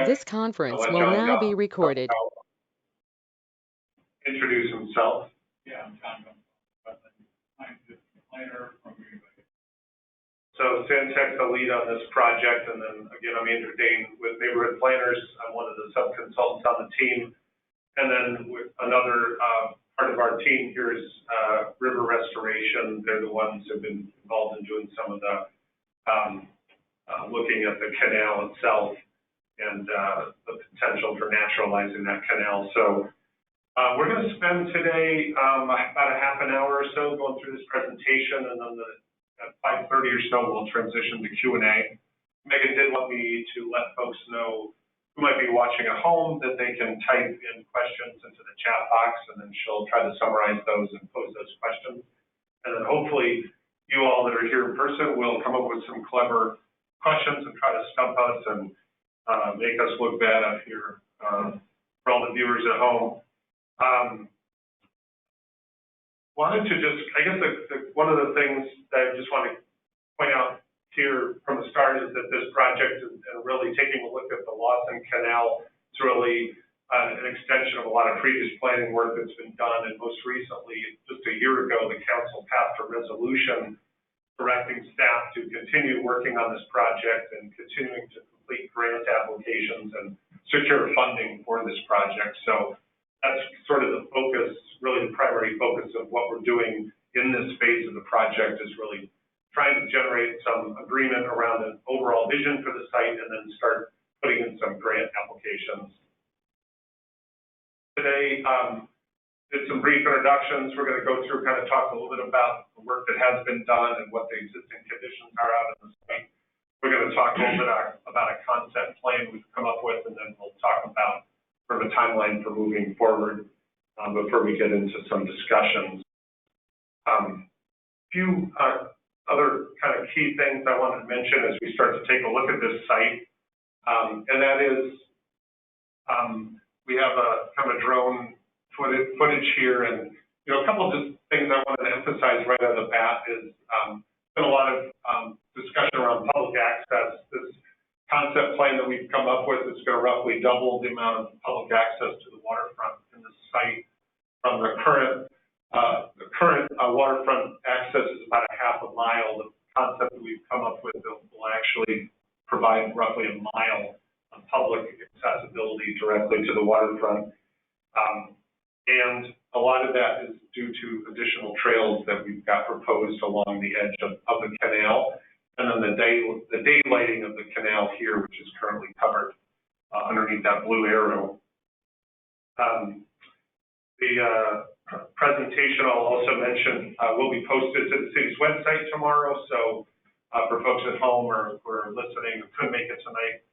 This conference let will John now be recorded. Introduce himself. Yeah, I'm John. I'm the planner from So Santec's the lead on this project, and then again, I'm Andrew Dane with Neighborhood Planners. I'm one of the sub-consultants on the team. And then with another part of our team here is River Restoration. They're the ones who've been involved in doing some of the looking at the canal itself and the potential for naturalizing that canal. So we're going to spend today about a half an hour or so going through this presentation, and then at 5:30 or so, we'll transition to Q&A. Megan did want me to let folks know who might be watching at home that they can type in questions into the chat box, and then she'll try to summarize those and pose those questions. And then hopefully you all that are here in person will come up with some clever questions and try to stump us and make us look bad up here for all the viewers at home. Wanted to just, I guess one of the things that I just want to point out here from the start is that this project is really taking a look at the Lawson Canal. It's really an extension of a lot of previous planning work that's been done, and most recently, just a year ago, the council passed a resolution directing staff to continue working on this project and continuing to complete grant applications and secure funding for this project. So that's sort of the focus, really the primary focus of what we're doing in this phase of the project is really trying to generate some agreement around an overall vision for the site and then start putting in some grant applications. Today, did some brief introductions. We're going to go through, kind of talk a little bit about the work that has been done and what the existing conditions are out in the site. We're going to talk a little bit about a concept plan we've come up with, and then we'll talk about sort of a timeline for moving forward before we get into some discussions. Few other kind of key things I wanted to mention as we start to take a look at this site, and that is we have a kind of drone footage here, and a couple of just things I wanted to emphasize right out of the bat is been a lot of discussion around public access. This concept plan that we've come up with is going to roughly double the amount of public access to the waterfront in the site from the current waterfront access is about a half a mile. The concept that we've come up with will actually provide roughly a mile of public accessibility directly to the waterfront. And a lot of that is due to additional trails that we've got proposed along the edge of the canal. And then the day lighting of the canal here, which is currently covered underneath that blue arrow. The presentation I'll also mention will be posted to the city's website tomorrow. So for folks at home or who are listening who couldn't make it tonight,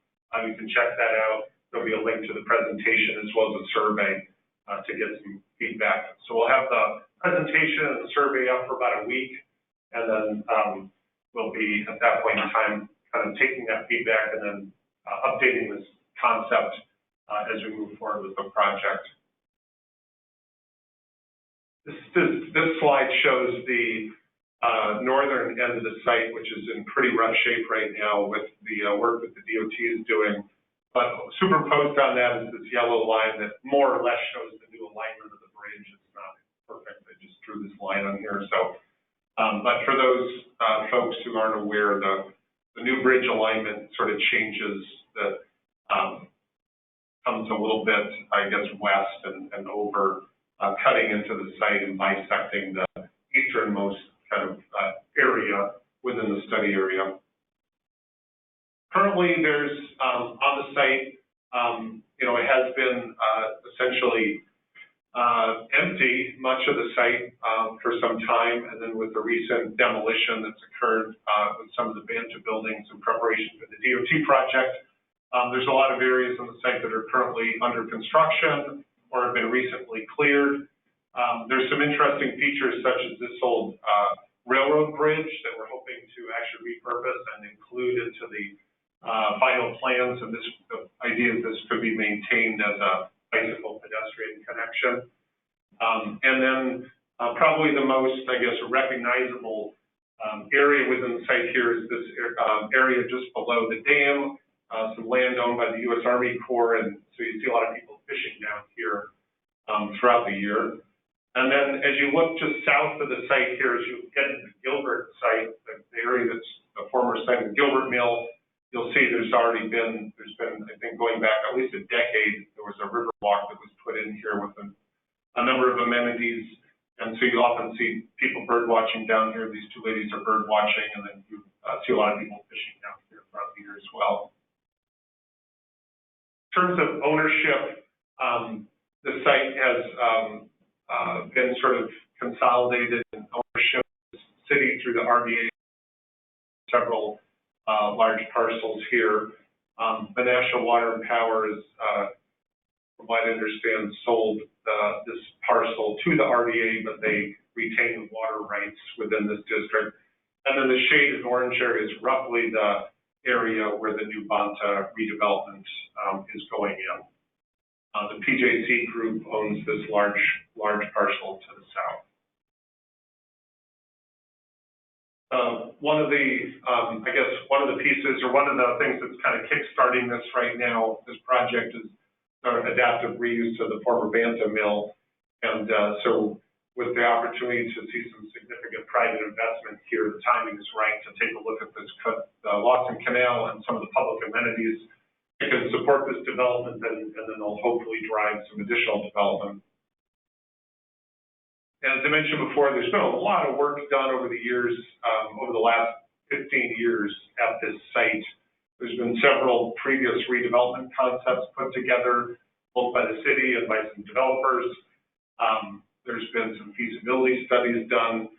you can check that out. There'll be a link to the presentation as well as a survey to get some feedback. So we'll have the presentation and the survey up for about a week, and then we'll be at that point in time kind of taking that feedback and then updating this concept as we move forward with the project. This slide shows the northern end of the site, which is in pretty rough shape right now with the work that the DOT is doing. But superimposed on that is this yellow line that more or less shows the new alignment of the bridge. It's not perfect. I just drew this line on here. So, but for those folks who aren't aware, the new bridge alignment sort of changes that comes a little bit, I guess, west and over, cutting into the site and bisecting the easternmost kind of area within the study area. Currently, there's on the site, it has been essentially empty, much of the site for some time, and then with the recent demolition that's occurred with some of the Banta buildings in preparation for the DOT project, there's a lot of areas on the site that are currently under construction or have been recently cleared. There's some interesting features such as this old railroad bridge that we're hoping to actually repurpose and include into the final plans, and the idea is this could be maintained as a bicycle pedestrian connection. And then probably the most, I guess, recognizable area within the site here is this area just below the dam, some land owned by the U.S. Army Corps, and so you see a lot of people fishing down here throughout the year. And then as you look just south of the site here, as you get into the Gilbert site, the area that's the former site of the Gilbert Mill, you'll see there's been, I think going back at least a decade, there was a river walk that was put in here with a number of amenities. And so you often see people bird watching down here. These two ladies are bird watching, and then you see a lot of people fishing down here throughout the year as well. In terms of ownership, the site has been sort of consolidated in ownership of the city through the RDA, several large parcels here. Menasha Water and Power is, from what I understand, sold this parcel to the RDA, but they retain the water rights within this district. And then the shaded orange area is roughly the area where the new Banta redevelopment is going in. The PJC group owns this large parcel to the south. One of the, I guess, one of the pieces, or one of the things that's kind of kickstarting this right now, this project, is adaptive reuse of the former Banta mill. And so with the opportunity to see some significant private investment here, the timing is right to take a look at this Lawson Canal and some of the public amenities that can support this development, and then they'll hopefully drive some additional development. And as I mentioned before, there's been a lot of work done over the years, over the last 15 years at this site. There's been several previous redevelopment concepts put together, both by the city and by some developers. There's been some feasibility studies done.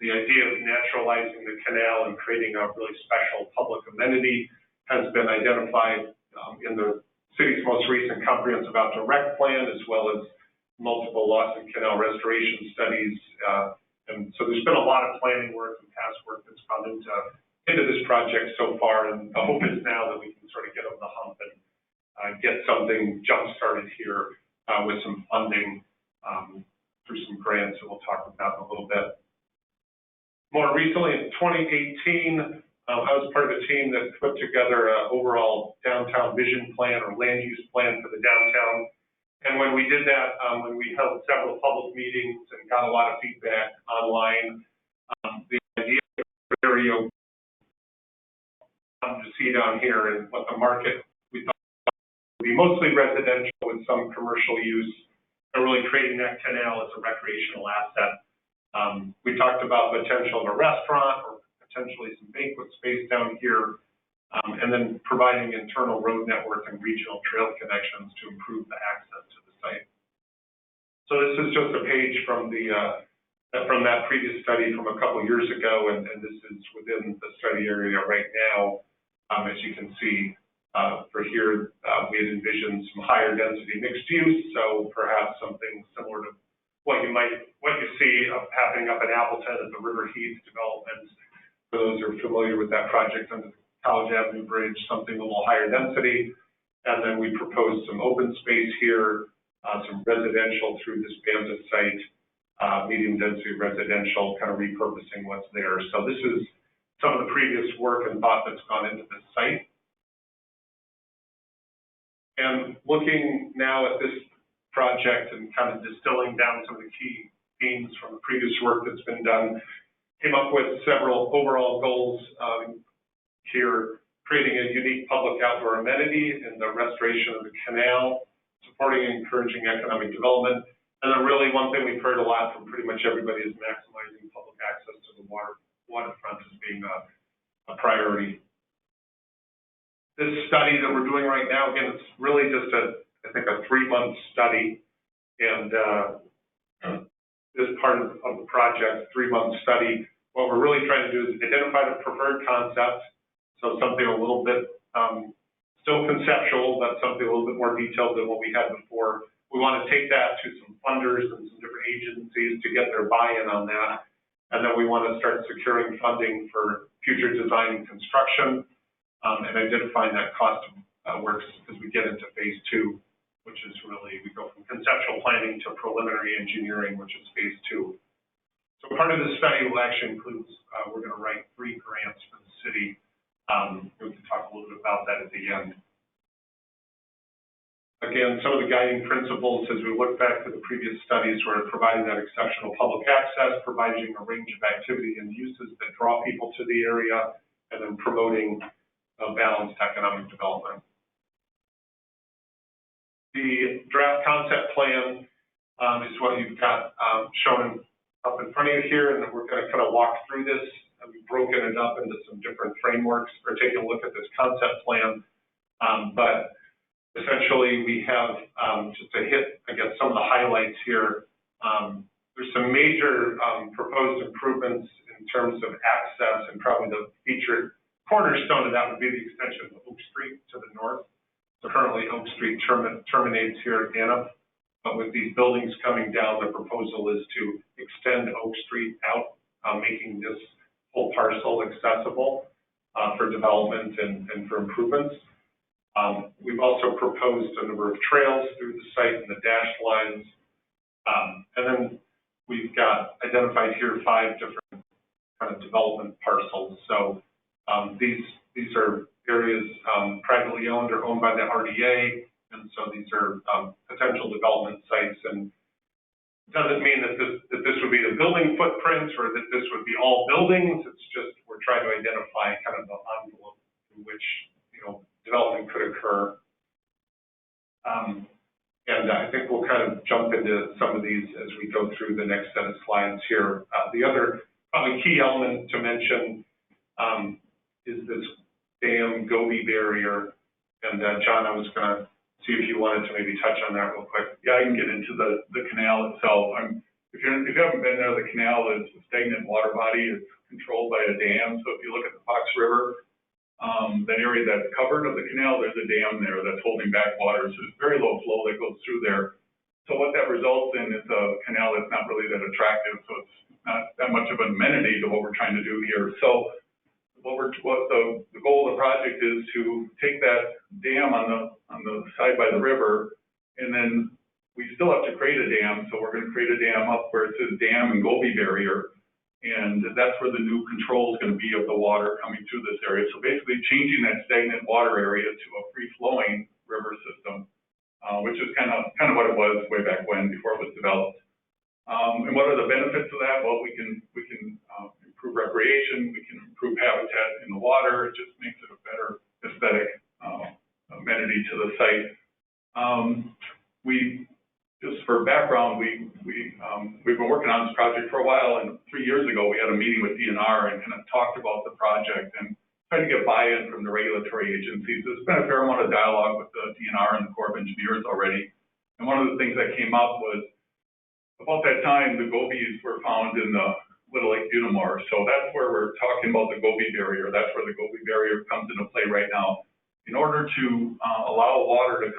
The idea of naturalizing the canal and creating a really special public amenity has been identified in the city's most recent comprehensive outdoor rec plan, as well as multiple Lawson Canal restoration studies. And so there's been a lot of planning work and past work that's gone into this project so far, and the hope is now that we can sort of get over the hump and get something jump-started here with some funding through some grants that we'll talk about in a little bit. More recently, in 2018, I was part of a team that put together an overall downtown vision plan or land use plan for the downtown. And when we did that, when we held several public meetings and got a lot of feedback online, the idea of the area to see down here and what the market we thought would be mostly residential with some commercial use, and really creating that canal as a recreational asset. We talked about potential of a restaurant or potentially some banquet space down here, and then providing internal road network and regional trail connections to improve the access to the site. So this is just a page from from that previous study from a couple years ago, and this is within the study area right now. As you can see, for here, we had envisioned some higher density mixed use, so perhaps something similar to what you see happening up in Appleton at the River Heath development. For those who are familiar with that project under the College Avenue Bridge, something a little higher density. And then we proposed some open space here, some residential through this Banta site, medium density residential, kind of repurposing what's there. So this is some of the previous work and thought that's gone into this site. And looking now at this project and kind of distilling down some of the key themes from the previous work that's been done, came up with several overall goals here, creating a unique public outdoor amenity in the restoration of the canal, supporting and encouraging economic development. And then really one thing we've heard a lot from pretty much everybody is maximizing public access to the waterfront as being a priority. This study that we're doing right now, again, it's really just I think a 3-month study. And this part of the project, 3-month study, what we're really trying to do is identify the preferred concept. So something a little bit still conceptual, but something a little bit more detailed than what we had before. We want to take that to some funders and some different agencies to get their buy-in on that. And then we want to start securing funding for future design and construction, and identifying that cost works as we get into phase 2, which is really, we go from conceptual planning to preliminary engineering, which is phase 2. So part of this study will actually include, we're going to write 3 grants for the city We can talk a little bit about that at the end. Again, some of the guiding principles as we look back to the previous studies were providing that exceptional public access, providing a range of activity and uses that draw people to the area, and then promoting a balanced economic development. The draft concept plan is what you've got shown up in front of you here, and we're going to kind of walk through this. And we've broken it up into some different frameworks. We're taking a look at this concept plan, but essentially, we have, just to hit, I guess, some of the highlights here, there's some major proposed improvements in terms of access, and probably the featured cornerstone of that would be the extension of Oak Street to the north. So currently, Oak Street terminates here at Anna, but with these buildings coming down, the proposal is to extend Oak Street out, making this whole parcel accessible for development and for improvements. We've also proposed a number of trails through the site and the dashed lines. And then we've got identified here 5 different kind of development parcels. So these are areas privately owned or owned by the RDA, and so these are potential development sites. And it doesn't mean that this would be the building footprint or that this would be all buildings. It's just we're trying to identify kind of the envelope in which development could occur. And I think we'll kind of jump into some of these as we go through the next set of slides here. The other probably key element to mention is this dam goby barrier. And John, I was going to see if you wanted to maybe touch on that real quick. Yeah, I can get into the canal itself. If you haven't been there, the canal is a stagnant water body. It's controlled by a dam. So if you look at the Fox River, that area that's covered of the canal, there's a dam there that's holding back water. So there's very low flow that goes through there. So what that results in is a canal that's not really that attractive. So it's not that much of an amenity to what we're trying to do here. So what the goal of the project is to take that dam on the side by the river, and then we still have to create a dam. So we're going to create a dam up where it says dam and goby barrier. And that's where the new control is going to be of the water coming through this area. So basically changing that stagnant water area to a free-flowing river system, which is kind of what it was way back when, before it was developed. And what are the benefits of that? Well, we can improve recreation, we can improve habitat in the water. It just makes it a better aesthetic amenity to the site. Just for background, we've been working on this project for a while, and 3 years ago we had a meeting with DNR and kind of talked about the project and tried to get buy-in from the regulatory agencies. There's been a fair amount of dialogue with the DNR and the Corps of Engineers already. And one of the things that came up was, about that time, the gobies were found in the Little Lake Dunamore. So that's where we're talking about the goby barrier. That's where the goby barrier comes into play right now. In order to allow water to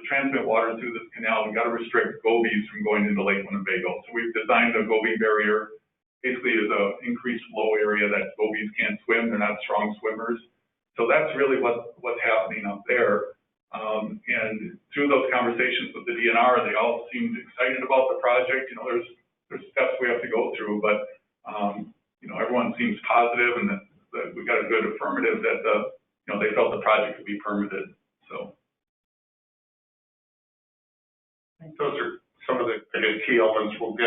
transmit water through this canal, we've got to restrict gobies from going into Lake Winnebago. So we've designed a goby barrier basically as an increased flow area that gobies can't swim. They're not strong swimmers. So that's really what's happening up there. And through those conversations with the DNR, they all seemed excited about the project. There's steps we have to go through, but everyone seems positive, and that we got a good affirmative that they felt the project could be permitted. So I think those are some of the key elements. We'll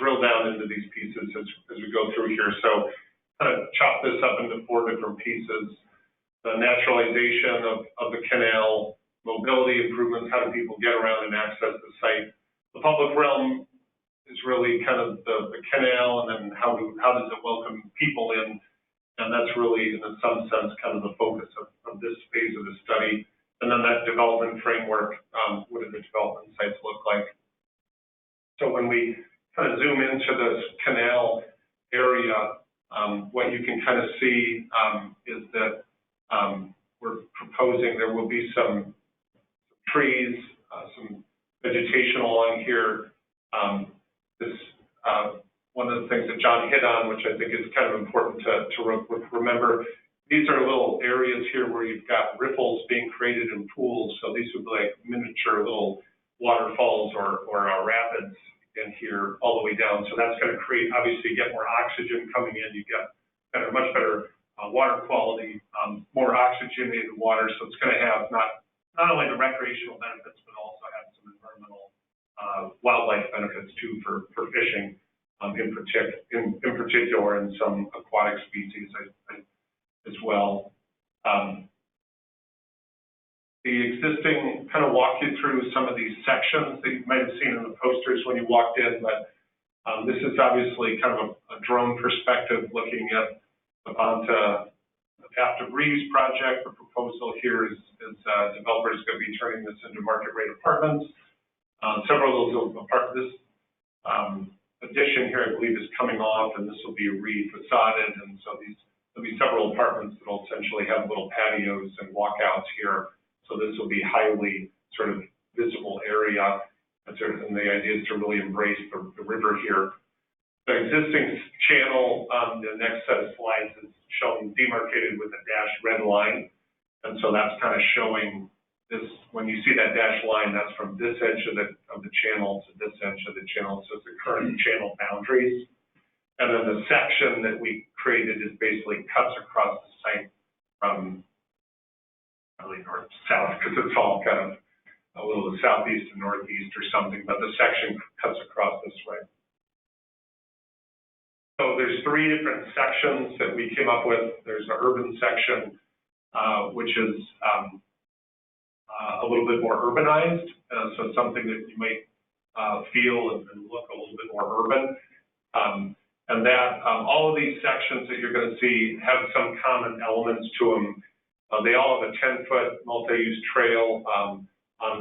drill down into these pieces as we go through here. So kind of chop this up into 4 different pieces: the naturalization of the canal, mobility improvements, how do people get around and access the site. The public realm is really kind of the canal, and then how does it welcome people in, and that's really, in some sense, kind of the focus of this phase of the study. And then that development framework, what do the development sites look like? So when we kind of zoom into this canal area, what you can kind of see is that we're proposing there will be some trees, some vegetation along here. One of the things that John hit on, which I think is kind of important to remember, these are little areas here where you've got riffles being created in pools. So these would be like miniature little waterfalls or rapids in here all the way down. So that's going to create, obviously, you get more oxygen coming in. You get much better water quality, more oxygenated water. So it's going to have not only the recreational benefits, but also have some environmental wildlife benefits too for fishing, in particular, and some aquatic species as well. The existing, kind of walk you through some of these sections that you might have seen in the posters when you walked in, but this is obviously kind of a drone perspective looking at the Bonta Path to Breeze project. The proposal here is developers going to be turning this into market rate apartments. Several of those this addition here, I believe, is coming off, and this will be re-facaded, and so there'll be several apartments that will essentially have little patios and walkouts here. So this will be highly sort of visible area, and the idea is to really embrace the river here. The existing channel, the next set of slides is shown demarcated with a dashed red line, and so that's kind of showing this. When you see that dashed line, that's from this edge of the channel to this edge of the channel, so it's the current channel boundaries. And then the section that we created is basically cuts across the site from really north to south, because it's all kind of a little southeast and northeast or something, but the section cuts across this way. So there's three different sections that we came up with. There's an urban section, which is a little bit more urbanized, so something that you might feel and look a little bit more urban. And that all of these sections that you're going to see have some common elements to them. They all have a 10-foot multi-use trail on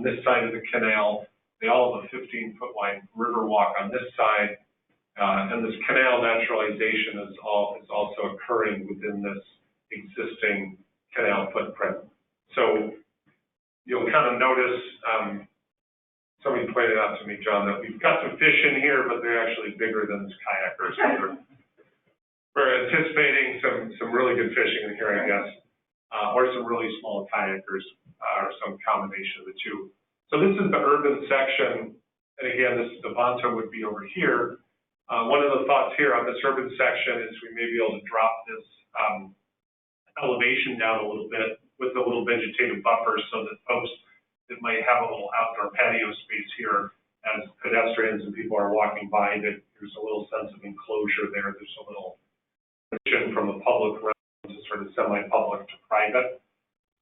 this side of the canal. They all have a 15-foot wide river walk on this side. And this canal naturalization is also occurring within this existing canal footprint. So you'll kind of notice, somebody pointed out to me, John, that we've got some fish in here, but they're actually bigger than this kayakers. We're anticipating some really good fishing in here, I guess, or some really small kayakers, or some combination of the two. So this is the urban section, and again, the Bonta would be over here. One of the thoughts here on this urban section is we may be able to drop this elevation down a little bit with a little vegetative buffer, so that folks that might have a little outdoor patio space here, as pedestrians and people are walking by, that there's a little sense of enclosure there. There's a little from the public realm to sort of semi-public to private.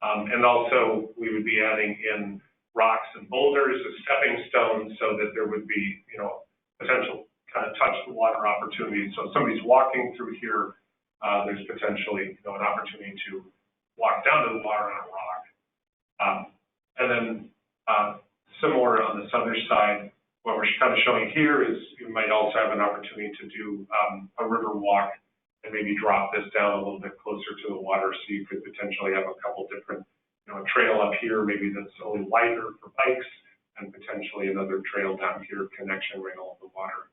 And also we would be adding in rocks and boulders as stepping stones, so that there would be, potential kind of touch the water opportunities. So if somebody's walking through here, there's potentially, an opportunity to walk down to the water on a rock. And then similar on this other side, what we're kind of showing here is you might also have an opportunity to do a river walk and maybe drop this down a little bit closer to the water, so you could potentially have a couple different, a trail up here maybe that's a little wider for bikes, and potentially another trail down here, connection rail of the water.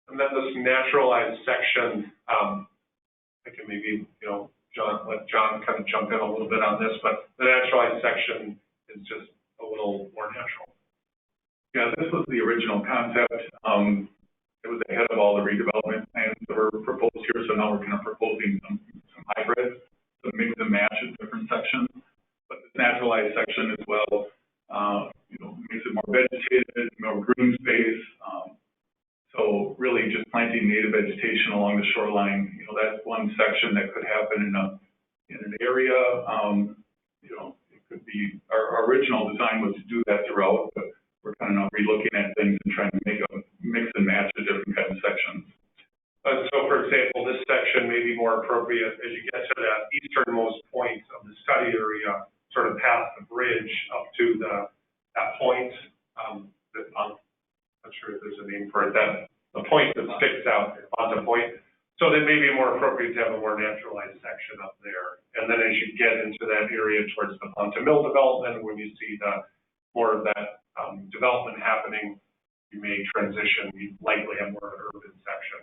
And then this naturalized section, I can maybe, let John kind of jump in a little bit on this, but the naturalized section is just a little more natural. Yeah, this was the original concept. It was ahead of all the redevelopment plans that were proposed here, so now we're kind of proposing some hybrids to mix and match in different sections. But this naturalized section as well, makes it more vegetated, more green space. So really just planting native vegetation along the shoreline, that's one section that could happen in an area. It could be, our original design was to do that throughout, but we're kind of relooking at things and trying to make a mix and match of different kinds of sections. So for example, this section may be more appropriate as you get to that easternmost point of the study area, sort of past the bridge up to that point, I'm not sure if there's a name for it, the point that sticks out on the point. So that may be more appropriate to have a more naturalized section up there. And then as you get into that area towards the Bonta Mill development, when you see more of that development happening, you may transition, you likely have more of an urban section.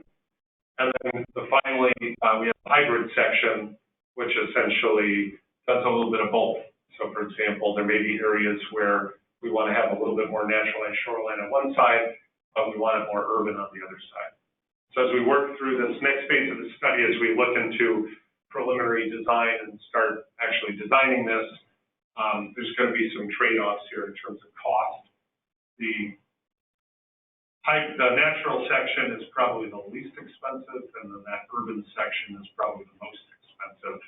And then finally, we have a hybrid section, which essentially does a little bit of both. So for example, there may be areas where we want to have a little bit more naturalized shoreline on one side, but we want it more urban on the other side. So as we work through this next phase of the study, as we look into preliminary design and start actually designing this, there's going to be some trade-offs here in terms of cost. The natural section is probably the least expensive, and then that urban section is probably the most expensive.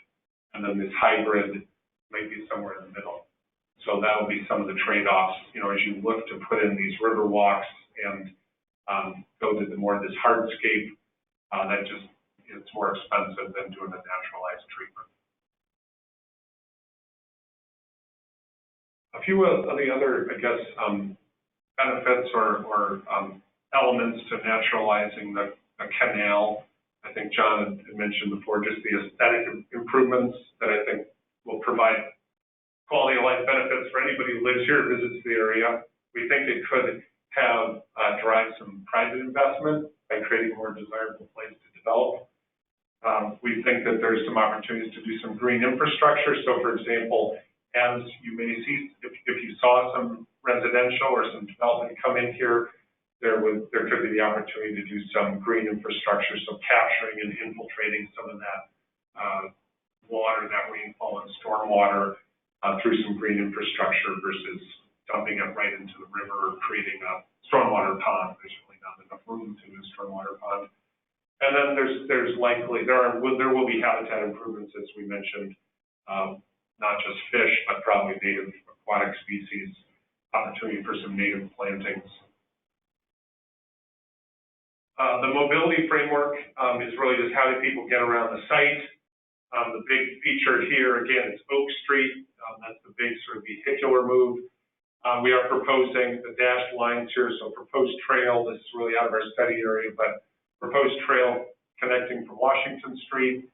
And then this hybrid might be somewhere in the middle. So that'll be some of the trade-offs, as you look to put in these river walks and go to this hardscape, it's more expensive than doing a naturalized treatment. A few of the other, benefits or elements to naturalizing the canal. I think John had mentioned before, just the aesthetic improvements that I think will provide quality of life benefits for anybody who lives here or visits the area. We think it could have drive some private investment by creating a more desirable place to develop. We think that there's some opportunities to do some green infrastructure. So, for example, as you may see, if you saw some residential or some development come in here, there could be the opportunity to do some green infrastructure, so capturing and infiltrating some of that water, that rainfall and stormwater through some green infrastructure versus dumping it right into the river or creating a stormwater pond. There's really not enough room to do a stormwater pond. And then there will be habitat improvements, as we mentioned, not just fish, but probably native aquatic species, opportunity for some native plantings. The mobility framework is really just how do people get around the site. The big feature here, again, is Oak Street. That's the big sort of vehicular move. We are proposing the dashed lines here, so proposed trail. This is really out of our study area, but proposed trail connecting from Washington Street.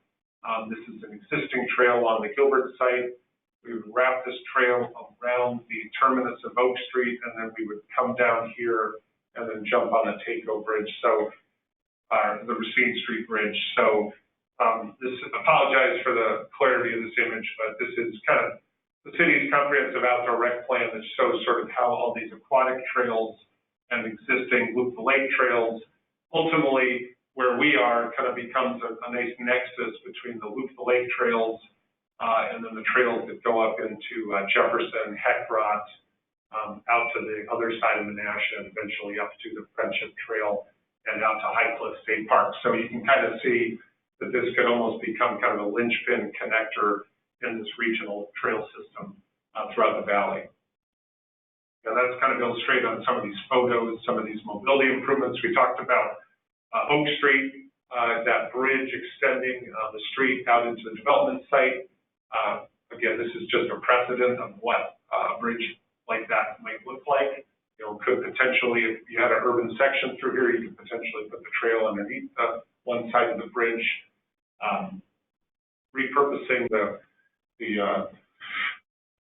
This is an existing trail on the Gilbert site. We would wrap this trail around the terminus of Oak Street, and then we would come down here and then jump on the Taco Bridge, so the Racine Street Bridge. So apologize for the clarity of this image, but this is kind of the city's comprehensive outdoor rec plan that shows sort of how all these aquatic trails and existing loop the lake trails, ultimately where we are, kind of becomes a nice nexus between the loop the lake trails and then the trails that go up into Jefferson, Heckrot, out to the other side of Menasha, and eventually up to the Friendship Trail and out to High Cliff State Park. So you can kind of see that this could almost become kind of a linchpin connector in this regional trail system throughout the valley. And that's kind of illustrated on some of these photos, some of these mobility improvements. We talked about Oak Street, that bridge extending the street out into the development site. Again, this is just a precedent of what a bridge like that might look like. Could potentially, if you had an urban section through here, you could potentially put the trail underneath one side of the bridge. Repurposing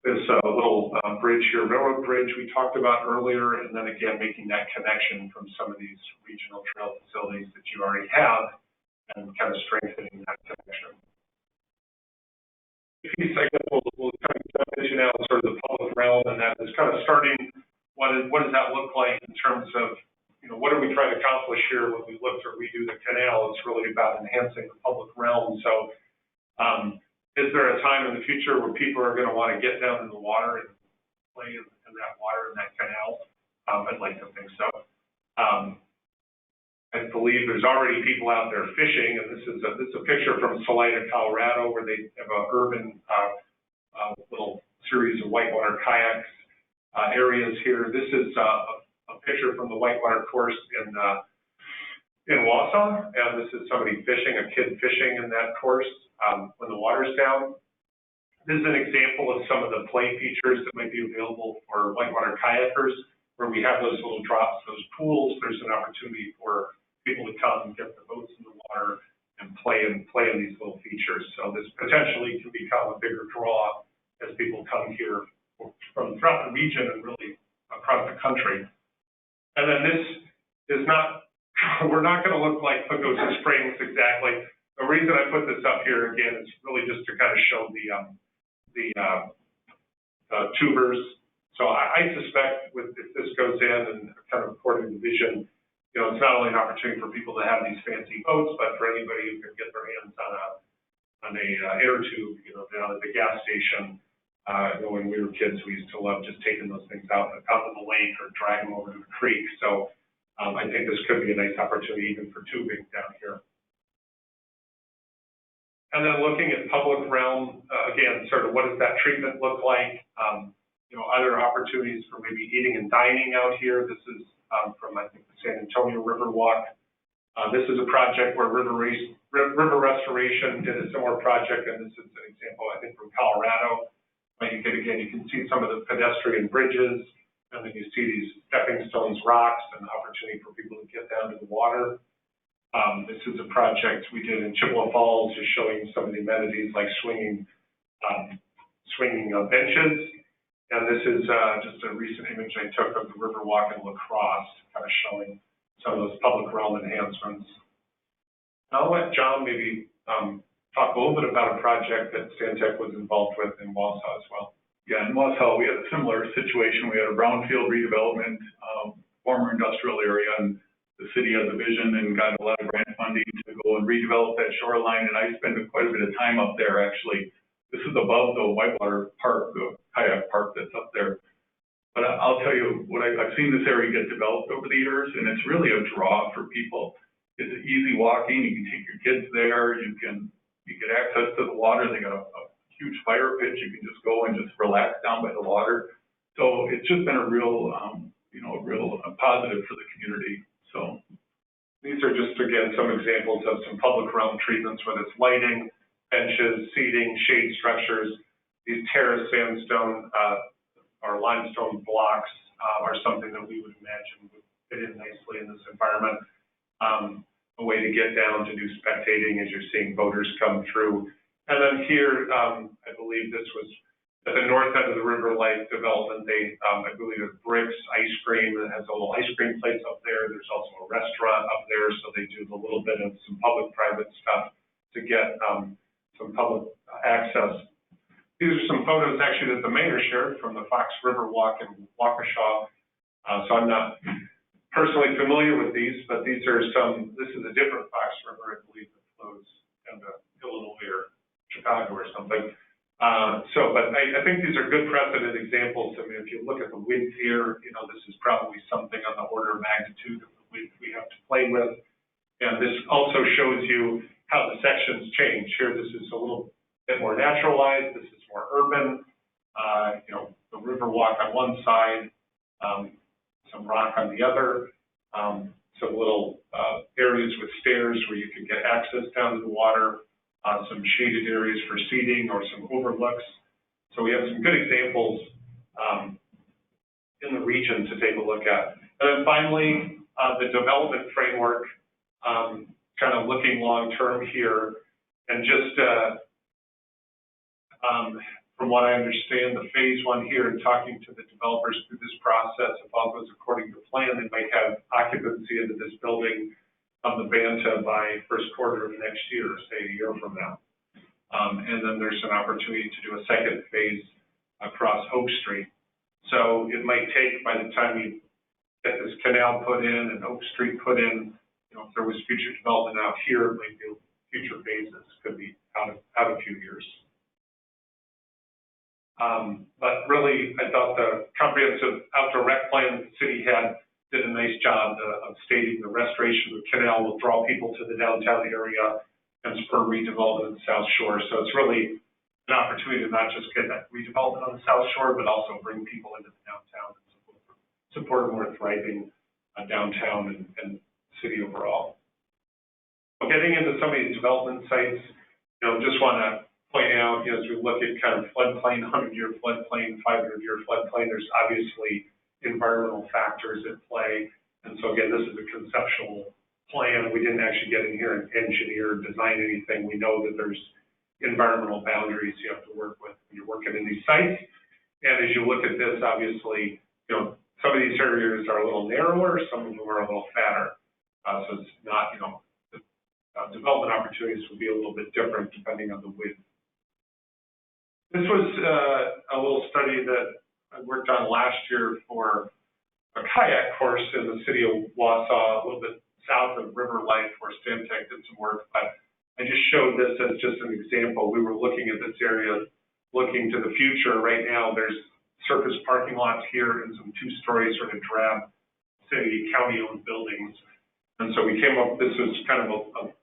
this little bridge here, railroad bridge we talked about earlier, and then again making that connection from some of these regional trail facilities that you already have, and kind of strengthening that connection. The piece I guess we'll kind of jump into now is sort of the public realm, and that is kind of starting. What does that look like in terms of what are we trying to accomplish here when we look to redo the canal? It's really about enhancing the public realm. So is there a time in the future where people are going to want to get down in the water and play in that water in that canal? I'd like to think so. I believe there's already people out there fishing, and this is a picture from Salida, Colorado, where they have an urban little series of whitewater kayaks areas here. This is a picture from the whitewater course in Lawson, and this is somebody fishing, a kid fishing in that course when the water's down. This is an example of some of the play features that might be available for whitewater kayakers, where we have those little drops, those pools. There's an opportunity for people to come and get the boats in the water and play in these little features. So this potentially can become a bigger draw as people come here from throughout the region and really across the country. And then this is not, we're not going to look like Pagosa Springs exactly. The reason I put this up here again is really just to kind of show the tubers. So I suspect if this goes in and kind of according to the vision, you know, it's not only an opportunity for people to have these fancy boats, but for anybody who can get their hands on a air tube, you know, down at the gas station. You know, when we were kids, we used to love just taking those things out in the lake or dragging them over to the creek. So I think this could be a nice opportunity even for tubing down here. And then looking at public realm, again, sort of what does that treatment look like? You know, other opportunities for maybe eating and dining out here. This is from, I think, the San Antonio River Walk. This is a project where River Restoration did a similar project, and this is an example, I think, from Colorado. You can see some of the pedestrian bridges, and then you see these stepping stones, rocks, and the opportunity for people to get down to the water. This is a project we did in Chippewa Falls, just showing some of the amenities like swinging benches. And this is just a recent image I took of the Riverwalk in La Crosse, kind of showing some of those public realm enhancements. I'll let John maybe talk a little bit about a project that Stantec was involved with in Wausau as well. Yeah, in Wausau, we had a similar situation. We had a brownfield redevelopment, former industrial area, and the city has a vision and got a lot of grant funding to go and redevelop that shoreline, and I spent quite a bit of time up there, actually. This is above the Whitewater Park, the kayak park that's up there. But I'll tell you, I've seen this area get developed over the years, and it's really a draw for people. It's easy walking. You can take your kids there. You get access to the water. They got a huge fire pit. You can just go and just relax down by the water. So it's just been a real, positive for the community. So these are just, again, some examples of some public realm treatments, whether it's lighting, benches, seating, shade structures. These terrace sandstone or limestone blocks are something that we would imagine would fit in nicely in this environment. A way to get down to do spectating as you're seeing boaters come through. And then here, I believe this was at the north end of the River Light development. They, I believe it's Bricks Ice Cream that has a little ice cream place up there. There's also a restaurant up there, so they do a little bit of some public-private stuff to get some public access. These are some photos actually that the mayor shared from the Fox River Walk in Waukesha. So I'm not personally familiar with these, but these are this is a different Fox River, I believe, that flows into Illinois or Chicago or something. But I think these are good precedent examples. I mean, if you look at the width here, you know, this is probably something on the order of magnitude of the width we have to play with. And this also shows you how the sections change. Here, this is a little bit more naturalized. This is more urban. You know, the river walk on one side, some rock on the other, some little areas with stairs where you can get access down to the water, some shaded areas for seating or some overlooks. So we have some good examples in the region to take a look at. And then finally, the development framework, kind of looking long-term here, and just from what I understand, the phase one here and talking to the developers through this process, if all goes according to plan, they might have occupancy into this building of the Banta by first quarter of next year, say a year from now. And then there's an opportunity to do a second phase across Oak Street. So it might take, by the time you get this canal put in and Oak Street put in, you know, if there was future development out here, it might be future phases, could be out a few years. But really, I thought the comprehensive outdoor rec plan that the city did a nice job of stating the restoration of the canal will draw people to the downtown area and spur redevelopment in the South Shore. So it's really an opportunity to not just get that redevelopment on the South Shore, but also bring people into the downtown and support a more thriving downtown and city overall. Well, getting into some of these development sites, you know, just want to point out, you know, as we look at kind of floodplain, 100-year floodplain, 500-year floodplain, there's obviously environmental factors at play. And so again, this is a conceptual plan. We didn't actually get in here and engineer or design anything. We know that there's environmental boundaries you have to work with when you're working in these sites. And as you look at this, obviously, you know, some of these areas are a little narrower, some of them are a little fatter. So it's not, you know, the development opportunities will be a little bit different depending on the width. This was a little study that I worked on last year for a kayak course in the city of Wausau, a little bit south of River Life, where Stantec did some work. But I just showed this as just an example. We were looking at this area, looking to the future. Right now, there's surface parking lots here and some two-story sort of drab city, county-owned buildings. And so we came up, this was kind of a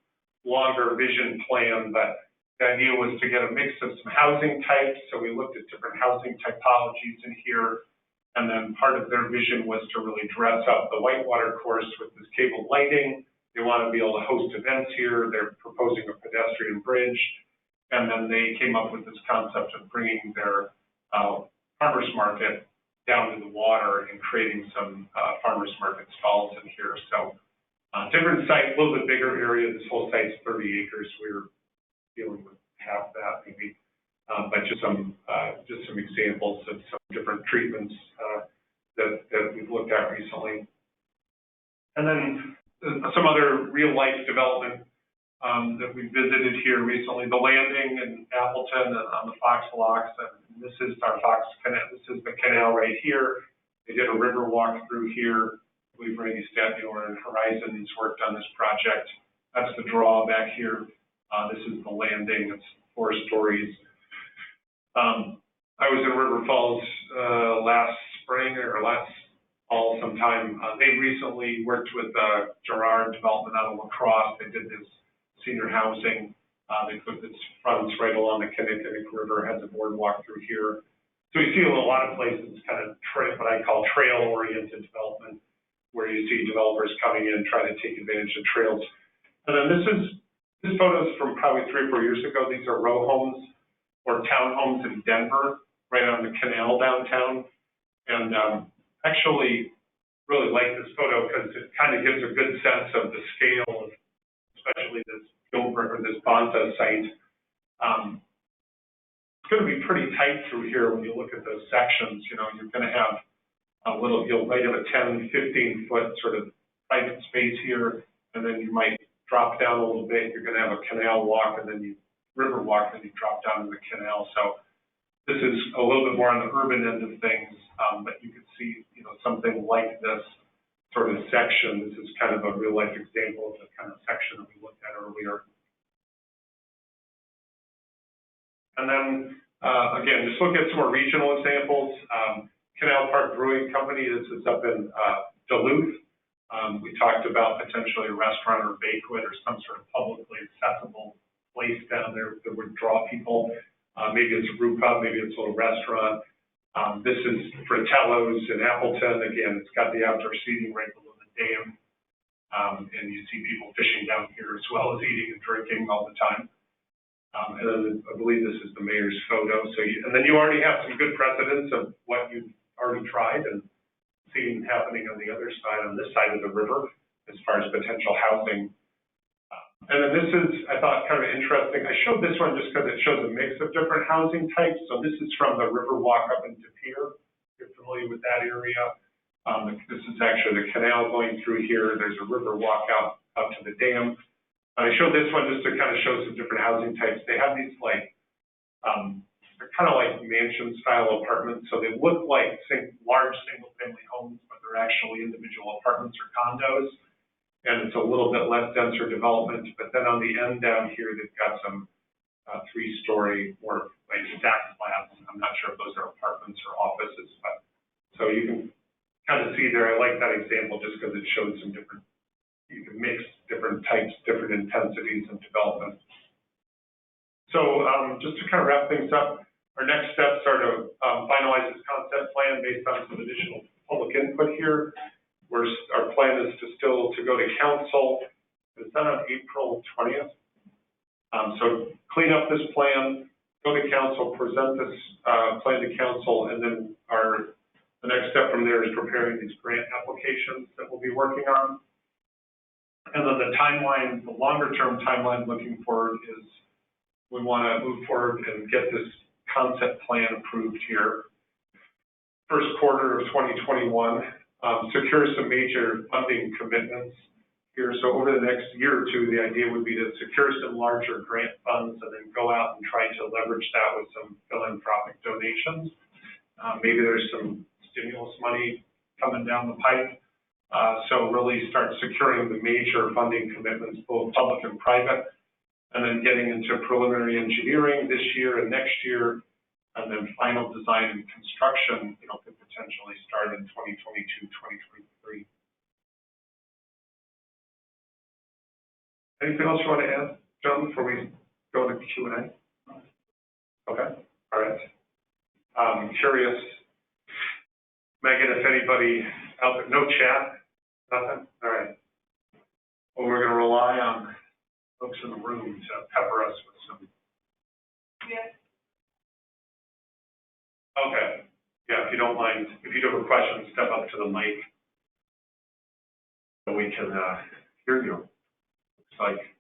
longer vision plan, but the idea was to get a mix of some housing types. So we looked at different housing typologies in here. And then part of their vision was to really dress up the whitewater course with this cable lighting. They want to be able to host events here. They're proposing a pedestrian bridge. And then they came up with this concept of bringing their farmers market down to the water and creating some farmers market stalls in here. So different site, a little bit bigger area. This whole site's 30 acres. We're dealing with half that maybe. But just some examples of some different treatments that we've looked at recently. And then some other real life development that we visited here recently, the landing in Appleton on the Fox Locks. And this is our Fox Canal. This is the canal right here. They did a river walk through here. I believe Randy Stepnor and Horizons worked on this project. That's the draw back here. This is the landing. It's 4 stories. I was in River Falls last spring or last fall sometime. They recently worked with Gerard Development out of La Crosse. They did this senior housing. They put this fronts right along the Kinnickinnic River, has a boardwalk through here. So you see a lot of places kind of what I call trail-oriented development, where you see developers coming in trying to take advantage of trails. And then this photo is from probably 3 or 4 years ago. These are row homes or townhomes in Denver, right on the Canal downtown. And actually really like this photo because it kind of gives a good sense of the scale of especially this Gilbert or this Bonta site. It's going to be pretty tight through here when you look at those sections. You know, you're going to have you might have a 10, 15 foot sort of private space here, and then you might drop down a little bit. You're going to have a canal walk, and then river walk, and you drop down to the canal. So this is a little bit more on the urban end of things, but you could see, you know, something like this sort of section. This is kind of a real life example of the kind of section that we looked at earlier. And then, again, just look at some more regional examples. Canal Park Brewing Company, this is up in Duluth. We talked about potentially a restaurant or banquet or some sort of publicly accessible place down there that would draw people. Maybe it's a brew pub, maybe it's a little restaurant. This is Fratello's in Appleton. Again, it's got the outdoor seating right below the dam. And you see people fishing down here as well as eating and drinking all the time. And then I believe this is the mayor's photo. So and then you already have some good precedents of what you've already tried and seen happening on the other side, on this side of the river, as far as potential housing. And then this is, I thought, kind of interesting. I showed this one just because it shows a mix of different housing types. So this is from the river walk up into Pier. If you're familiar with that area. This is actually the canal going through here. There's a river walk out to the dam. I showed this one just to kind of show some different housing types. They have these like, they're kind of like mansion style apartments. So they look like large single family homes, but they're actually individual apartments or condos. And it's a little bit less denser development. But then on the end down here, they've got some 3-story more like stacked flats. I'm not sure if those are apartments or offices, but so you can kind of see there. I like that example just because it shows some different, you can mix different types, different intensities of development. So just to kind of wrap things up, our next steps are to finalize this concept plan based on some additional public input here. Our plan is to go to council. It's done on April 20th. So clean up this plan, go to council, present this plan to council, and then the next step from there is preparing these grant applications that we'll be working on. And then the timeline, the longer term timeline looking forward is we want to move forward and get this concept plan approved here. First quarter of 2021, secure some major funding commitments here. So over the next year or two, the idea would be to secure some larger grant funds and then go out and try to leverage that with some philanthropic donations. Maybe there's some stimulus money coming down the pipe. So really start securing the major funding commitments, both public and private, and then getting into preliminary engineering this year and next year, and then final design and construction, could potentially start in 2022, 2023. Anything else you want to add, John, before we go to Q&A? Okay, all right. I'm curious, Megan, if anybody out there, no chat, nothing? All right. Well, we're going to rely on folks in the room to pepper us with some. Yeah. Okay. Yeah, if you don't mind, if you do have a question, step up to the mic so we can hear you. Looks like,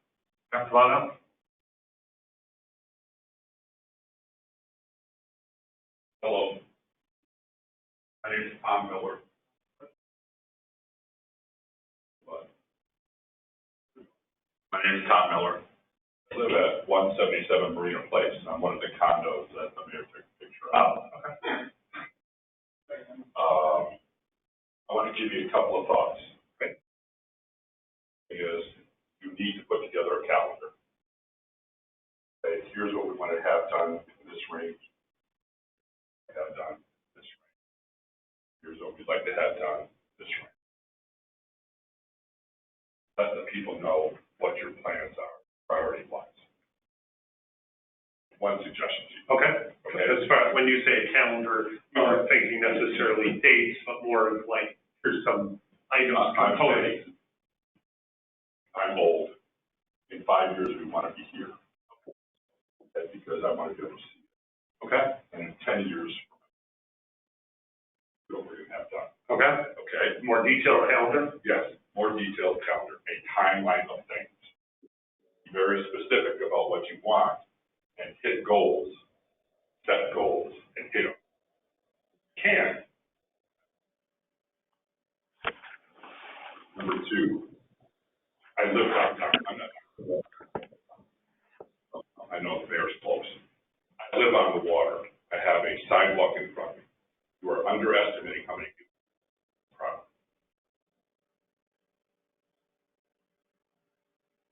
come on up. Hello. My name is Tom Miller. I live at 177 Marina Place. I'm one of the condos that the mayor took a picture of. Oh, okay. I want to give you a couple of thoughts. Okay. Is you need to put together a calendar. Okay, here's what we want to have done in this range. Have done this range. Here's what we'd like to have done this range. Let the people know what your plans are, priority-wise. One suggestion to you. Okay. As far when you say a calendar, you aren't thinking necessarily dates, but more of like, here's some items, components. I'm old. In 5 years, we want to be here. That's because I want to be able to see it. Okay. And in 10 years, what we're going to have done. Okay. Okay. More detailed calendar? Yes. More detailed calendar, a timeline of things. Be very specific about what you want and hit goals, set goals, and hit them. Can. Number two, I live downtown. I know the mayor's close. I live on the water. I have a sidewalk in front of me. You are underestimating how many people are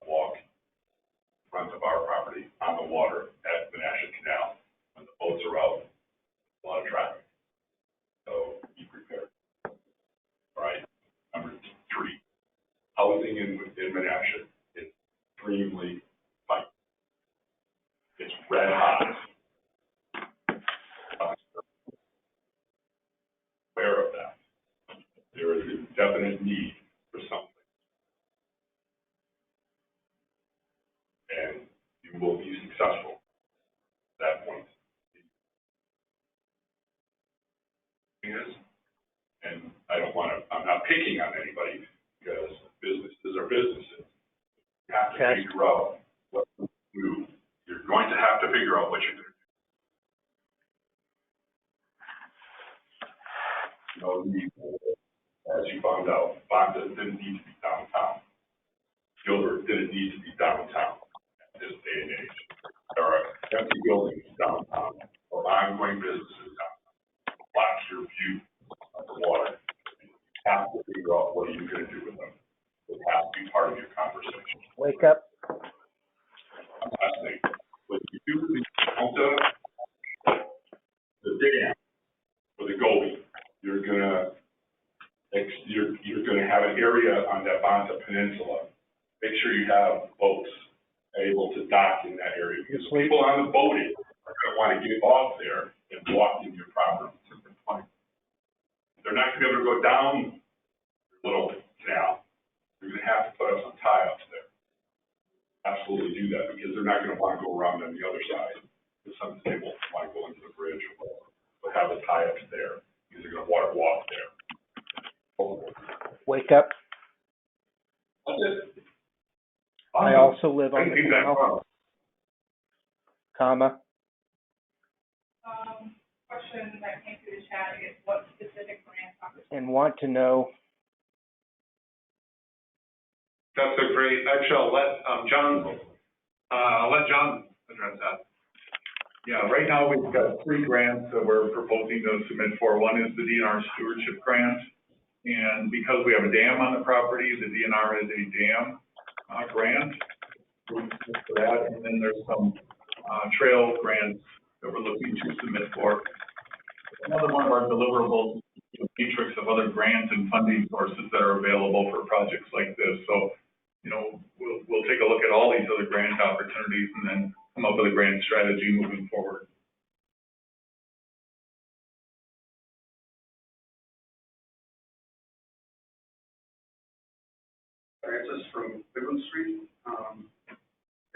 walk in front of our property on the water at Menasha Canal. When the boats are out, a lot of traffic. So be prepared. All right. Number three, housing in Menasha is extremely tight. It's red hot. Aware of that. There is a definite need for something. And you will be successful at that point. Yes. And I'm not picking on anybody because businesses are businesses. You have to figure out what to do. You're going to have to figure out what you're going to do. As you found out, Bonda didn't need to be downtown. Gilbert didn't need to be downtown at this day and age. There are empty buildings downtown or ongoing businesses downtown. Blocks your view of the water. You have to figure out what are you going to do with them. It has to be part of your conversation. Wake up. Last thing, what you do with the dam or the Gobi, you're gonna have an area on that Bonta Peninsula. Make sure you have boats able to dock in that area because the people on the boating are going to want to get off there and walk in your property. They're not going to be able to go down your little canal. You're going to have to put up some tie-ups there. Absolutely do that because they're not going to want to go around on the other side. Because some people want to go into the bridge or whatever. But have the tie-ups there because they're going to want to walk there. Wake up. That's it. I also live on the canal, Question that came through the chat is what specific grant opportunities? and want to know. That's a great, actually, I'll let John address that. Yeah, right now we've got 3 grants that we're proposing to submit for. One is the DNR stewardship grant. And because we have a dam on the property, the DNR has a dam, grant for that. And then there's some, trail grants that we're looking to submit for. Another one of our deliverables is a matrix of other grants and funding sources that are available for projects like this. So, we'll take a look at all these other grant opportunities and then come up with a grant strategy moving forward. Francis from Cleveland Street.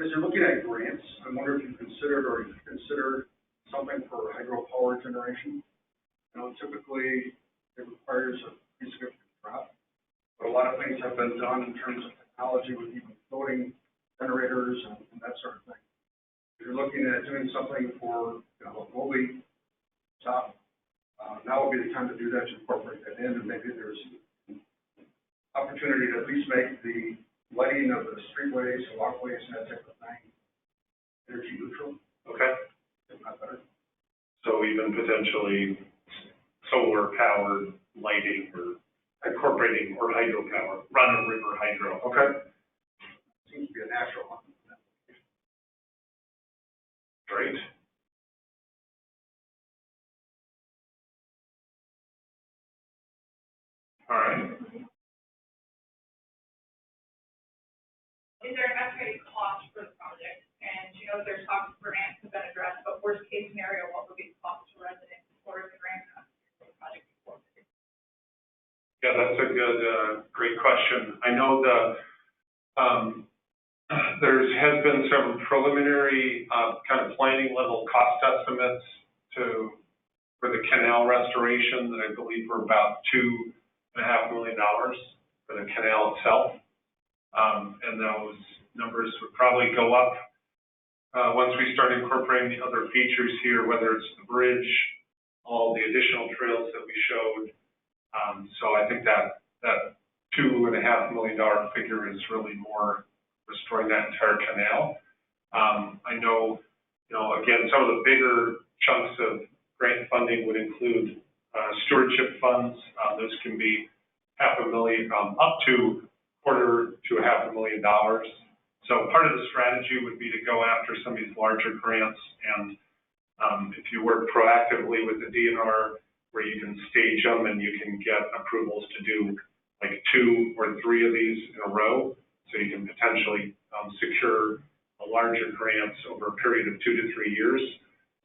As you're looking at grants, I wonder if you considered or you consider something for hydropower generation. Typically it requires a pretty significant drop, but a lot of things have been done in terms of technology with even floating generators and that sort of thing. If you're looking at doing something for a lowly top, now would be the time to do that, to incorporate that in, and maybe there's opportunity to at least make the lighting of the streetways and walkways and that type of thing energy neutral, Okay. if not better. So even potentially solar powered lighting or incorporating or hydropower, run of river hydro. Okay. Seems to be a natural one. Great. All right. Is there an estimated cost for the project? And there's talks for grants have been addressed, but worst case scenario, what would be the cost to residents or the grant cost for the project? Yeah, that's a good, great question. I know there has been some preliminary kind of planning level cost estimates for the canal restoration that I believe were about $2.5 million for the canal itself. And those numbers would probably go up once we start incorporating the other features here, whether it's the bridge, all the additional trails that we showed. So I think that $2.5 million figure is really more restoring that entire canal. I know, again, some of the bigger chunks of grant funding would include stewardship funds. Those can be $500,000 up to $250,000 to $500,000. So part of the strategy would be to go after some of these larger grants, and if you work proactively with the DNR, where you can stage them and you can get approvals to do like 2 or 3 of these in a row, so you can potentially secure a larger grants over a period of 2 to 3 years.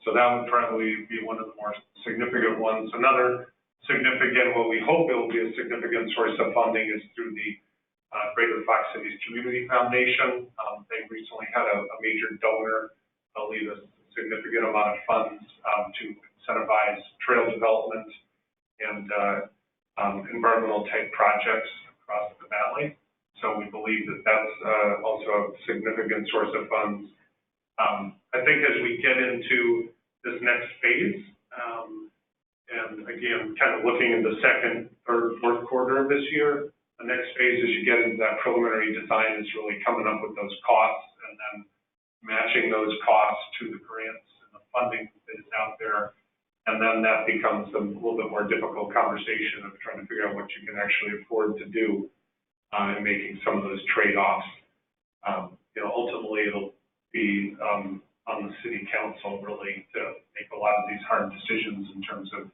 So that would probably be one of the more significant ones. Another significant, what we hope it will be a significant source of funding, is through the Greater Fox Cities Community Foundation. They recently had a major donor leave a significant amount of funds to incentivize trail development and environmental type projects across the valley. So we believe that that's also a significant source of funds. I think as we get into this next phase, and again, kind of looking in the second, third, fourth quarter of this year, the next phase, as you get into that preliminary design, is really coming up with those costs and then matching those costs to the grants and the funding that is out there. And then that becomes a little bit more difficult conversation of trying to figure out what you can actually afford to do and making some of those trade-offs. Ultimately, it'll be on the city council really to make a lot of these hard decisions in terms of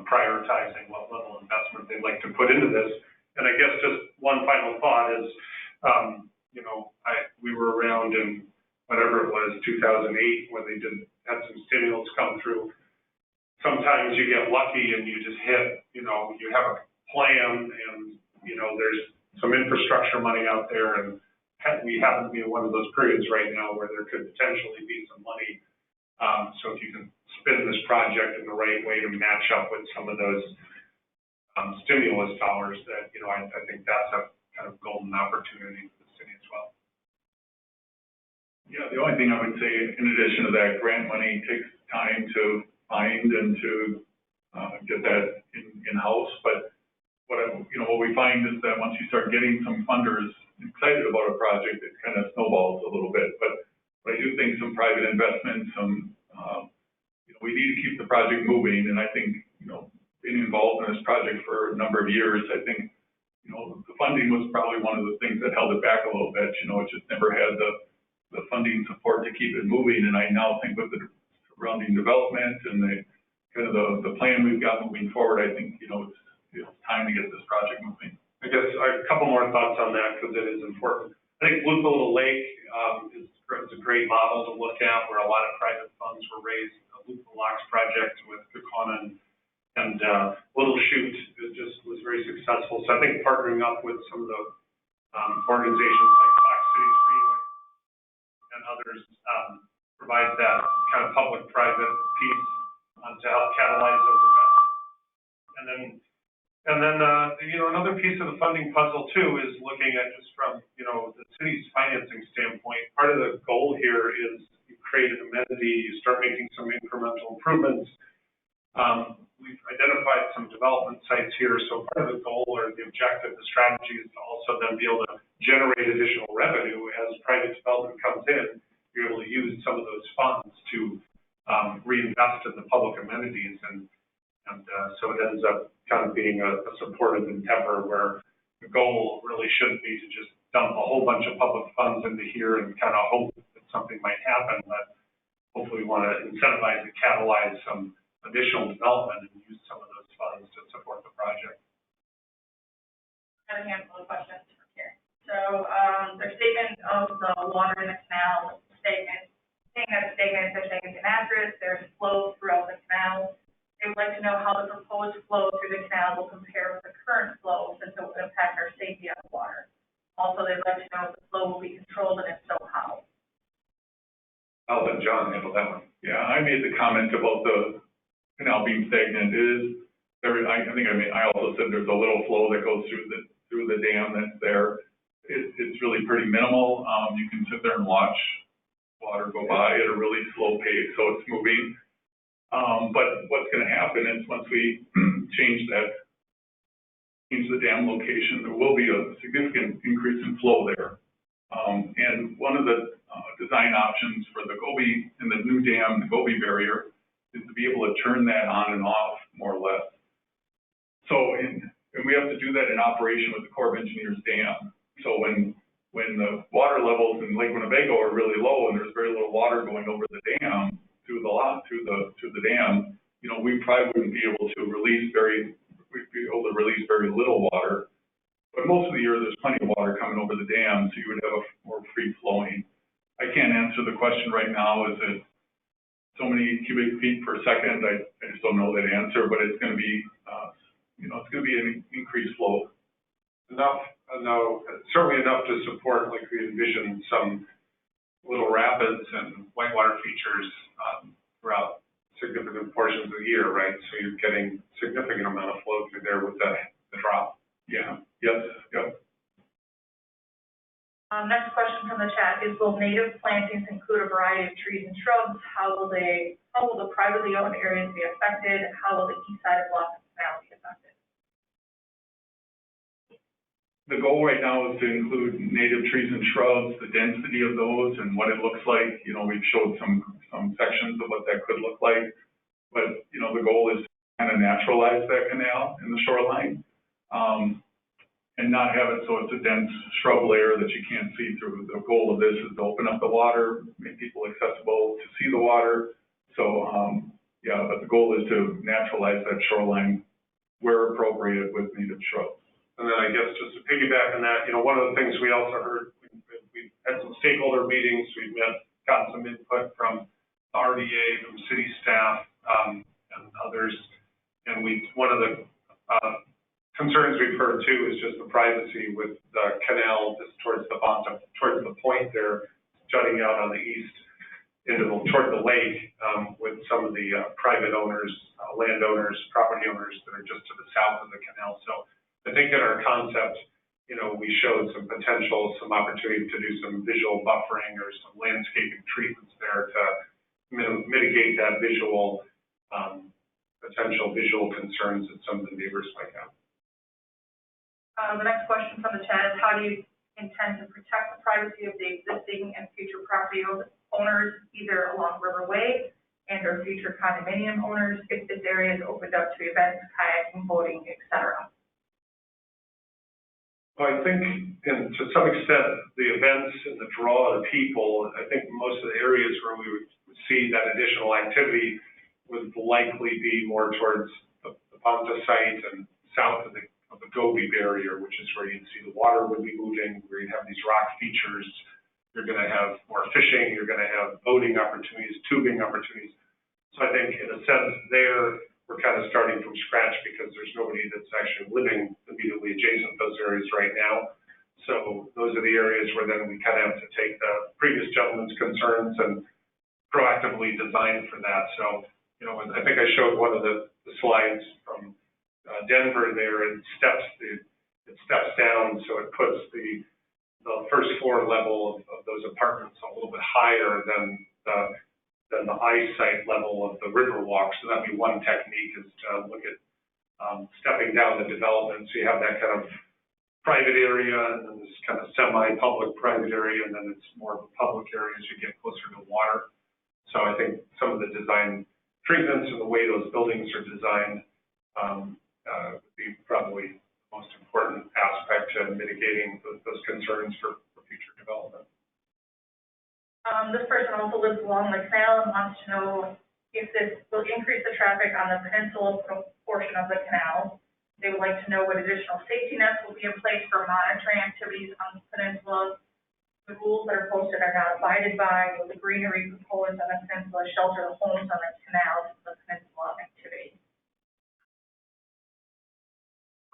prioritizing what level of investment they'd like to put into this. And I guess just one final thought is, we were around in whatever it was, 2008, when they had some stimulus come through. Sometimes you get lucky and you just hit, you have a plan and, there's some infrastructure money out there, and we happen to be in one of those periods right now where there could potentially be some money. So if you can spin this project in the right way to match up with some of those stimulus dollars, that, I think that's a kind of golden opportunity for the city as well. Yeah, the only thing I would say, in addition to that, grant money takes time to find and to get that in-house. But what we find is that once you start getting some funders excited about a project, it kind of snowballs a little bit. But I do think some private investment, we need to keep the project moving, and I think, being involved in this project for a number of years, I think, you know, the funding was probably one of the things that held it back a little bit. You know, it just never had the funding support to keep it moving. And I now think with the surrounding development and the plan we've got moving forward, I think, you know, it's time to get this project moving. I guess a couple more thoughts on that because it is important. I think Blue Little Lake is a great model to look at where a lot of private funds were raised. The Blue Locks project with Kekona and Little Chute just was very successful. So I think partnering up with some of the organizations like Fox Cities Greenway and others provides that kind of public-private piece to help catalyze those investments. And then you know, another piece of the funding puzzle too is looking at just from, you know, the city's financing standpoint. Part of the goal here is you create an amenity, you start making some incremental improvements. We've identified some development sites here, so part of the goal or the objective, the strategy is to also then be able to generate additional revenue as private development comes in. You're able to use some of those funds to reinvest in the public amenities, and so it ends up kind of being a supportive endeavor where the goal really shouldn't be to just dump a whole bunch of public funds into here and kind of hope that something might happen, but hopefully we want to incentivize and catalyze some additional development and use some of those funds to support the project. I have a handful of questions from here. So, their statement of the water in the canal statement, saying that the statement is saying it's inaccurate, there's flow throughout the canal. They would like to know how the proposed flow through the canal will compare with the current flow since it will impact our safety on the water. Also, they'd like to know if the flow will be controlled and if so, how. I'll let John handle that one. Yeah, I made the comment about the canal being stagnant. It is very, I also said there's a little flow that goes through the dam that's there. It's really pretty minimal. You can sit there and watch water go by at a really slow pace, so it's moving. But what's going to happen is once we change the dam location, there will be a significant increase in flow there. And one of the design options for the Gobi in the new dam, the Gobi barrier, is to be able to turn that on and off more or less. So, and we have to do that in operation with the Corps of Engineers dam. So when the water levels in Lake Winnebago are really low and there's very little water going over the dam through the dam, you know, we probably wouldn't be able to release very little water. But most of the year there's plenty of water coming over the dam, so you would have a more free flowing. I can't answer the question right now. Is it so many cubic feet per second? I just don't know that answer, but it's going to be, it's going to be an increased flow. Certainly enough to support, like we envision, some little rapids and whitewater features throughout significant portions of the year, right? So you're getting significant amount of flow through there with the drop. Yeah. Yes. Yep. Next question from the chat is, will native plantings include a variety of trees and shrubs? How will the privately owned areas be affected? How will the east side of Lawson Canal be affected? The goal right now is to include native trees and shrubs, the density of those and what it looks like. You know, we've showed some sections of what that could look like, but, you know, the goal is to kind of naturalize that canal in the shoreline, and not have it so it's a dense shrub layer that you can't see through. The goal of this is to open up the water, make people accessible to see the water. So, but the goal is to naturalize that shoreline where appropriate with native shrubs. And then I guess just to piggyback on that, you know, one of the things we also heard, we've had some stakeholder meetings, we've gotten some input from the RDA, from city staff, and others. And one of the concerns we've heard too is just the privacy with the canal just towards the point there, jutting out on the east toward the lake, with some of the private owners, landowners, property owners that are just to the south of the canal. So I think in our concept, you know, we showed some potential, some opportunity to do some visual buffering or some landscaping treatments there to mitigate that potential visual concerns that some of the neighbors might have. The next question from the chat is, how do you intend to protect the privacy of the existing and future property owners, either along River Way, and or future condominium owners if this area is opened up to events, kayaking, boating, etc. Well, I think, and to some extent, the events and the draw of the people, I think most of the areas where we would see that additional activity would likely be more towards the Ponta site and south of the Gobi barrier, which is where you'd see the water would be moving, where you'd have these rock features. You're going to have more fishing, you're going to have boating opportunities, tubing opportunities. So I think in a sense there, we're kind of starting from scratch because there's nobody that's actually living immediately adjacent to those areas right now. So those are the areas where then we kind of have to take the previous gentleman's concerns and proactively design for that. So, you know, I think I showed one of the slides from Denver there. It steps down, so it puts the first floor level of those apartments a little bit higher than the eyesight level of the river walk. So that'd be one technique, is to look at stepping down the development. So you have that kind of private area, and then this kind of semi-public private area, and then it's more of a public area as you get closer to water. So I think some of the design treatments and the way those buildings are designed would be probably the most important aspect to mitigating those concerns for future development. This person also lives along the canal and wants to know if this will increase the traffic on the peninsula portion of the canal. They would like to know what additional safety nets will be in place for monitoring activities on the peninsula. The rules that are posted are not abided by. Will the greenery proposed on the peninsula shelter the homes on the canal for the peninsula activity?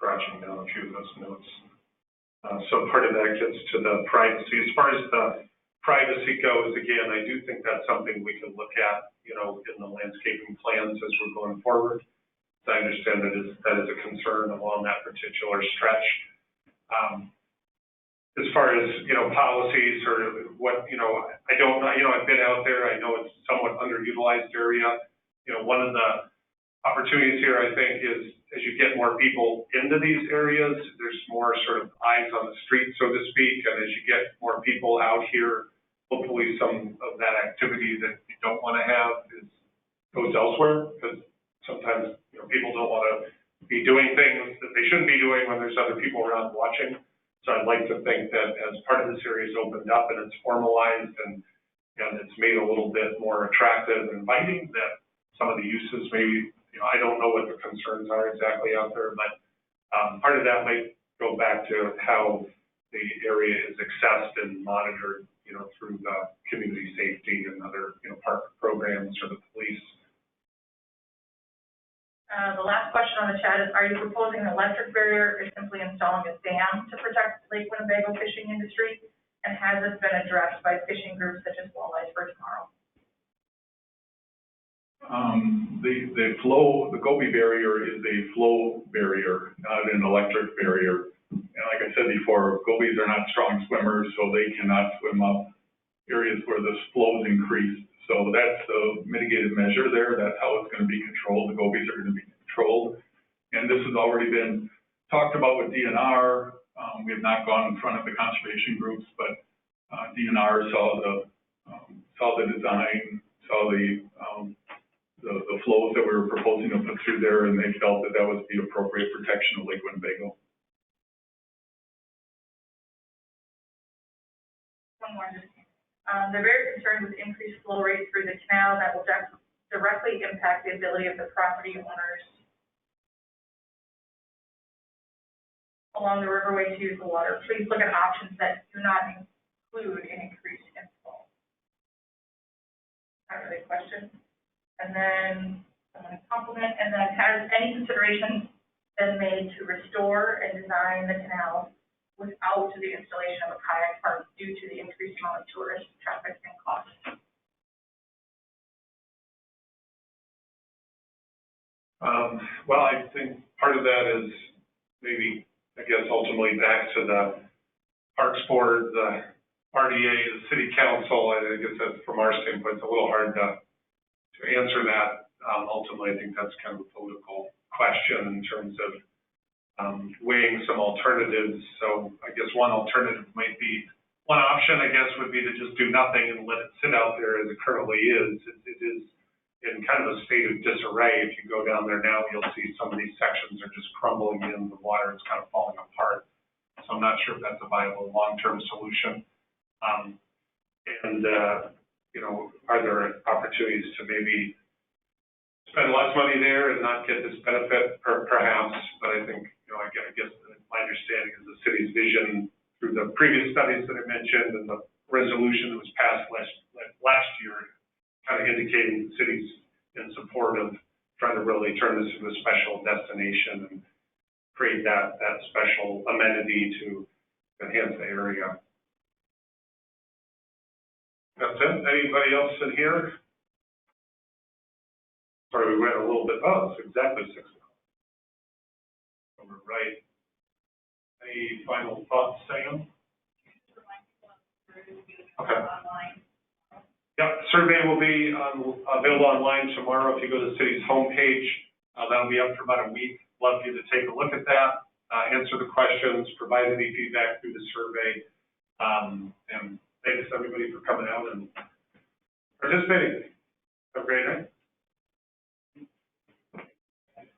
Scratching down a few of those notes. So part of that gets to the privacy. As far as the privacy goes, again, I do think that's something we can look at, you know, in the landscaping plans as we're going forward. So I understand that is a concern along that particular stretch. As far as, you know, policies or what, you know, I don't know, you know, I've been out there, I know it's a somewhat underutilized area. You know, one of the opportunities here, I think, is as you get more people into these areas, there's more sort of eyes on the street, so to speak, and as you get more people out here, hopefully some of that activity that you don't want to have goes elsewhere, because sometimes, you know, people don't want to be doing things that they shouldn't be doing when there's other people around watching. So I'd like to think that as part of this area is opened up and it's formalized and it's made a little bit more attractive and inviting, that some of the uses maybe, you know, I don't know what the concerns are exactly out there, but part of that might go back to how the area is accessed and monitored, you know, through the community safety and other, you know, park programs or the police. The last question on the chat is, are you proposing an electric barrier or simply installing a dam to protect the Lake Winnebago fishing industry? And has this been addressed by fishing groups such as Walleyes for Tomorrow? The Gobi barrier is a flow barrier, not an electric barrier. And like I said before, gobies are not strong swimmers, so they cannot swim up areas where the flows increase. So that's the mitigated measure there. That's how it's going to be controlled. The gobies are going to be controlled. And this has already been talked about with DNR. We have not gone in front of the conservation groups, but DNR saw the design, saw the flows that we were proposing to put through there, and they felt that that was the appropriate protection of Lake Winnebago. One more. They're very concerned with increased flow rate through the canal that will directly impact the ability of the property owners along the riverway to use the water. Please look at options that do not include an increased inflow. Not really a question. And then someone compliment, and then has any consideration been made to restore and design the canal without the installation of a kayak park due to the increased amount of tourist traffic and cost? Well, I think part of that is maybe, I guess, ultimately back to the Parks Board, the RDA, the City Council. I guess that from our standpoint, it's a little hard to answer that. Ultimately, I think that's kind of a political question in terms of weighing some alternatives. So I guess one alternative might be, one option, I guess, would be to just do nothing and let it sit out there as it currently is. It kind of a state of disarray. If you go down there now, you'll see some of these sections are just crumbling in, the water is kind of falling apart. So I'm not sure if that's a viable long-term solution. You know, are there opportunities to maybe spend less money there and not get this benefit, perhaps? But I think, you know, I guess my understanding is the city's vision through the previous studies that I mentioned and the resolution that was passed last year, kind of indicating the city's in support of trying to really turn this into a special destination and create that special amenity to enhance the area. That's it. Anybody else in here? Sorry, we went a little bit, oh, it's exactly 6 o'clock. So we're right. Any final thoughts, Sam? Okay. Yep, survey will be available online tomorrow. If you go to the city's homepage, that'll be up for about a week. Love you to take a look at that, answer the questions, provide any feedback through the survey. And thanks everybody for coming out and participating. Have a great night.